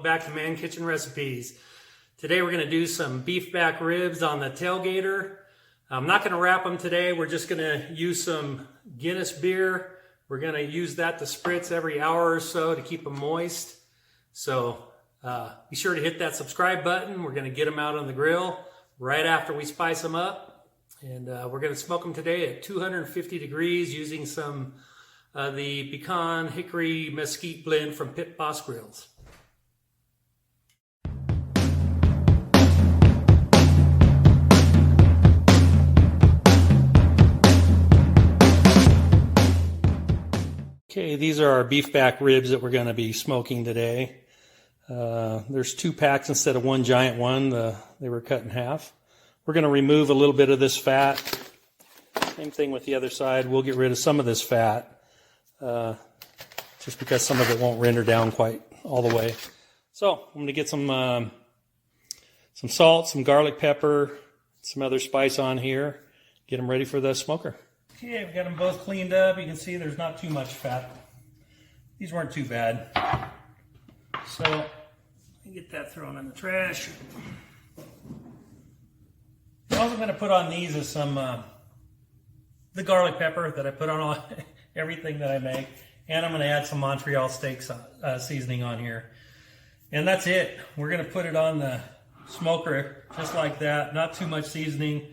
Back to Man Kitchen Recipes. Today we're going to do some beef back ribs on the Tailgater. I'm not going to wrap them today. We're just going to use some Guinness beer. We're going to use that to spritz every hour or so to keep them moist. So be sure to hit that subscribe button. We're going to get them out on the grill right after we spice them up. And we're going to smoke them today at 250 degrees using some the pecan hickory mesquite blend from Pit Boss Grills. Okay, these are our beef back ribs that we're going to be smoking today. There's 2 packs instead of one giant one. They were cut in half. We're going to remove a little bit of this fat. Same thing with the other side. We'll get rid of some of this fat just because some of it won't render down quite all the way. So I'm going to get some salt, some garlic pepper, some other spice on here. Get them ready for the smoker. Okay, we got them both cleaned up. You can see there's not too much fat. These weren't too bad. So, let me get that thrown in the trash. All I'm going to put on these is some the garlic pepper that I put on everything that I make. And I'm going to add some Montreal steak seasoning on here. And that's it. We're going to put it on the smoker just like that. Not too much seasoning.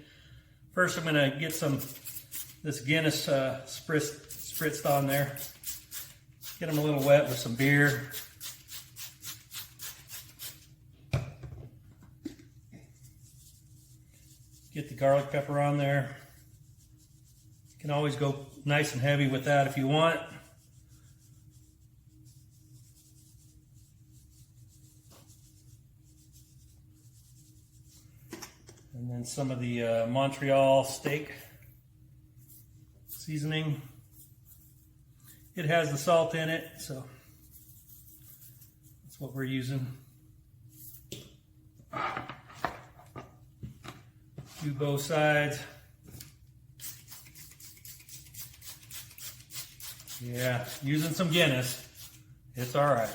First, I'm going to get this Guinness spritzed on there. Get them a little wet with some beer. Get the garlic pepper on there. You can always go nice and heavy with that if you want. And then some of the Montreal steak seasoning. It has the salt in it, so that's what we're using. Do both sides. Yeah, using some Guinness. It's all right.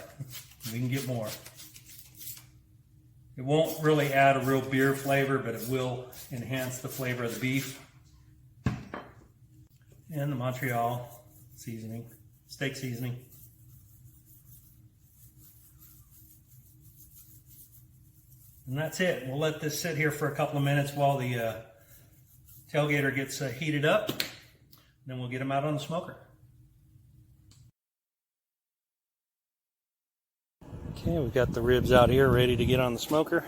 We can get more. It won't really add a real beer flavor, but it will enhance the flavor of the beef. And the Montreal seasoning, steak seasoning. And that's it. We'll let this sit here for a couple of minutes while the Tailgater gets heated up. Then we'll get them out on the smoker. Okay, we've got the ribs out here ready to get on the smoker.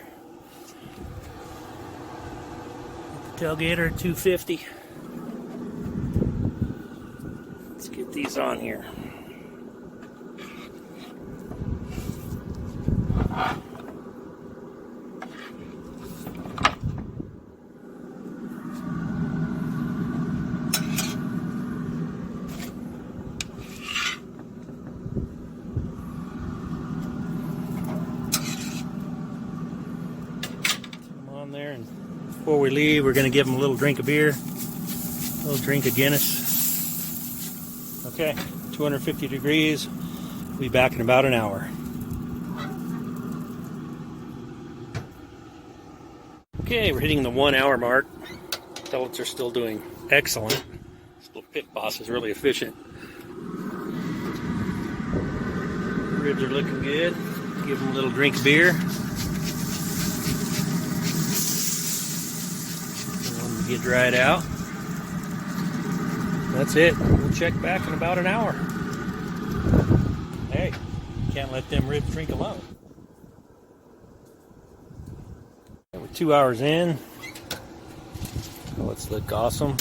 The Tailgater 250. Let's get these on here. There, and before we leave, we're going to give them a little drink of beer, a little drink of Guinness. Okay, 250 degrees. We'll be back in about an hour. Okay, we're hitting the 1 hour mark. Pellets are still doing excellent. This little Pit Boss is really efficient. Ribs are looking good. Give them a little drink of beer. Get dried out. That's it. We'll check back in about an hour. Hey, can't let them ribs drink alone. We're 2 hours in. Let's look awesome.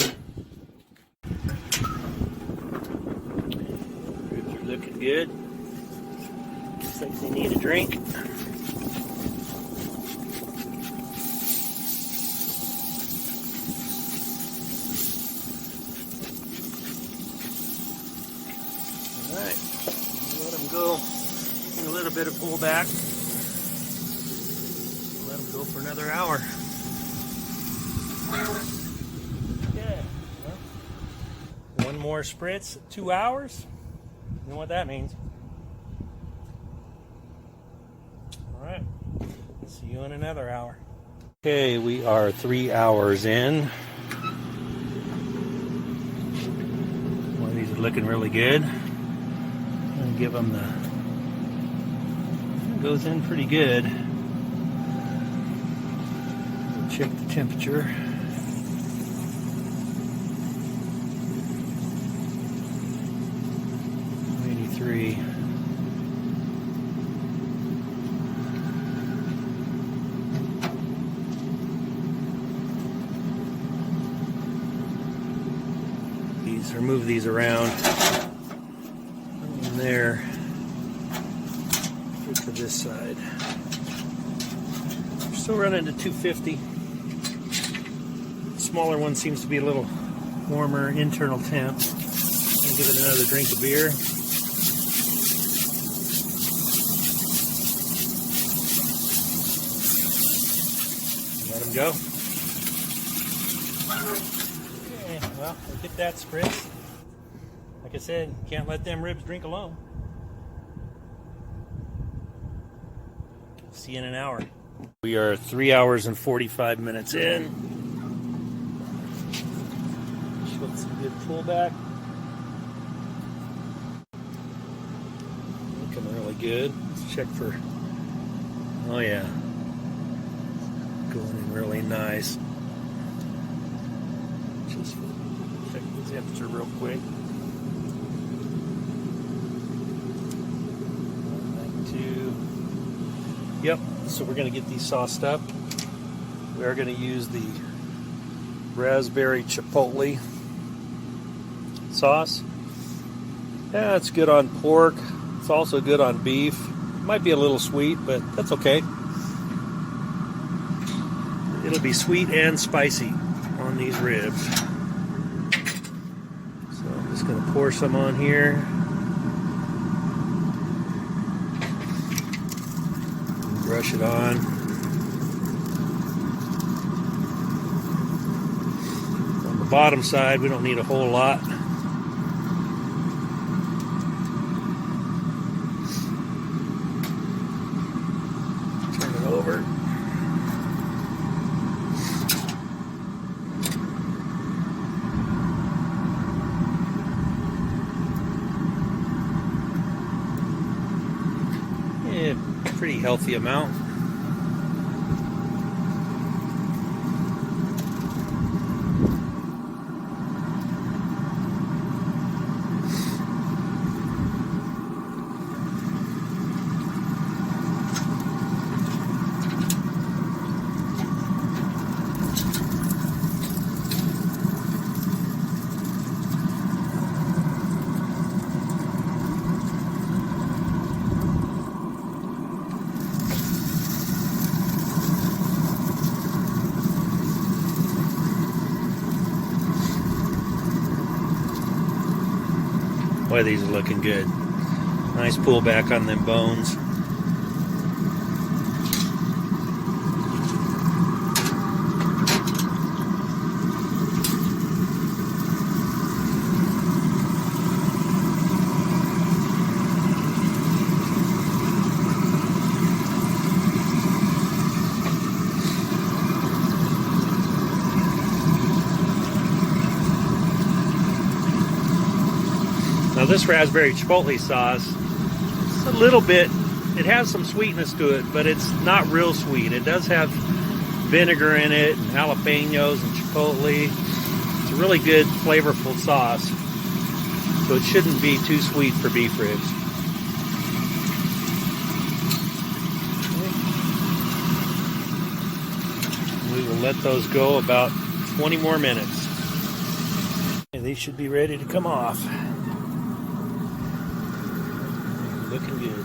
Ribs are looking good. Looks like they need a drink. Alright, let them go. A little bit of pullback. Let them go for another hour. Okay, well, one more spritz, 2 hours. You know what that means. See you in another hour. Okay, we are 3 hours in. One of these are looking really good. I'm gonna give them the. It goes in pretty good. We'll check the temperature. Three. Move these around. And there. Go to this side. We're still running to 250. The smaller one seems to be a little warmer internal temp. I'll give it another drink of beer. Let them go. Okay, well, we'll get that spritz. Like I said, can't let them ribs drink alone. See you in an hour. We are 3 hours and 45 minutes in. Show some good pullback. Looking really good. Let's check for. Oh yeah, going in really nice. Just check the temperature real quick. Yep, so we're going to get these sauced up. We are going to use the raspberry chipotle sauce. Yeah, it's good on pork. It's also good on beef. Might be a little sweet, but that's okay. It'll be sweet and spicy on these ribs. So I'm just going to pour some on here. Brush it on. On the bottom side, we don't need a whole lot. Turn it over. Yeah, pretty healthy amount. Boy, these are looking good. Nice pullback on them bones. Now this raspberry chipotle sauce, it's a little bit, it has some sweetness to it, but it's not real sweet. It does have vinegar in it, and jalapenos and chipotle. It's a really good, flavorful sauce. So it shouldn't be too sweet for beef ribs. We will let those go about 20 more minutes. And these should be ready to come off. Looking good.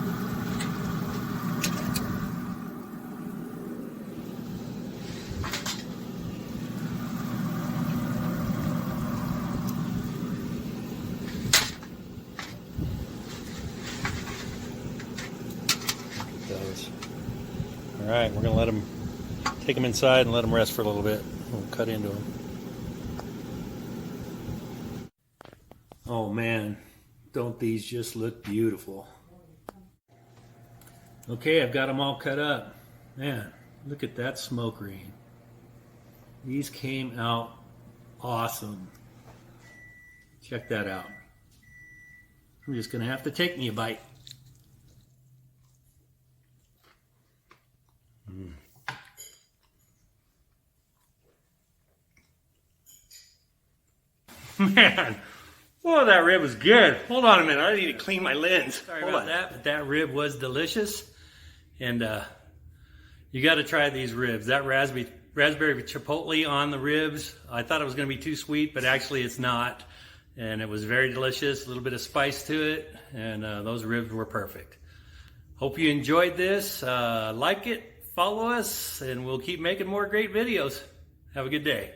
All right, we're going to let them, take them inside and let them rest for a little bit. We'll cut into them. Oh man, don't these just look beautiful? Okay, I've got them all cut up. Man, Look at that smoke ring. These came out awesome. Check that out. I'm just gonna have to take me a bite. Man, oh, that rib was good. Hold on a minute, I need to clean my lens. Sorry about that, but that rib was delicious. And you gotta try these ribs. That raspberry chipotle on the ribs, I thought it was gonna be too sweet, but actually it's not. And it was very delicious, a little bit of spice to it, and those ribs were perfect. Hope you enjoyed this. Like it, follow us, and we'll keep making more great videos. Have a good day.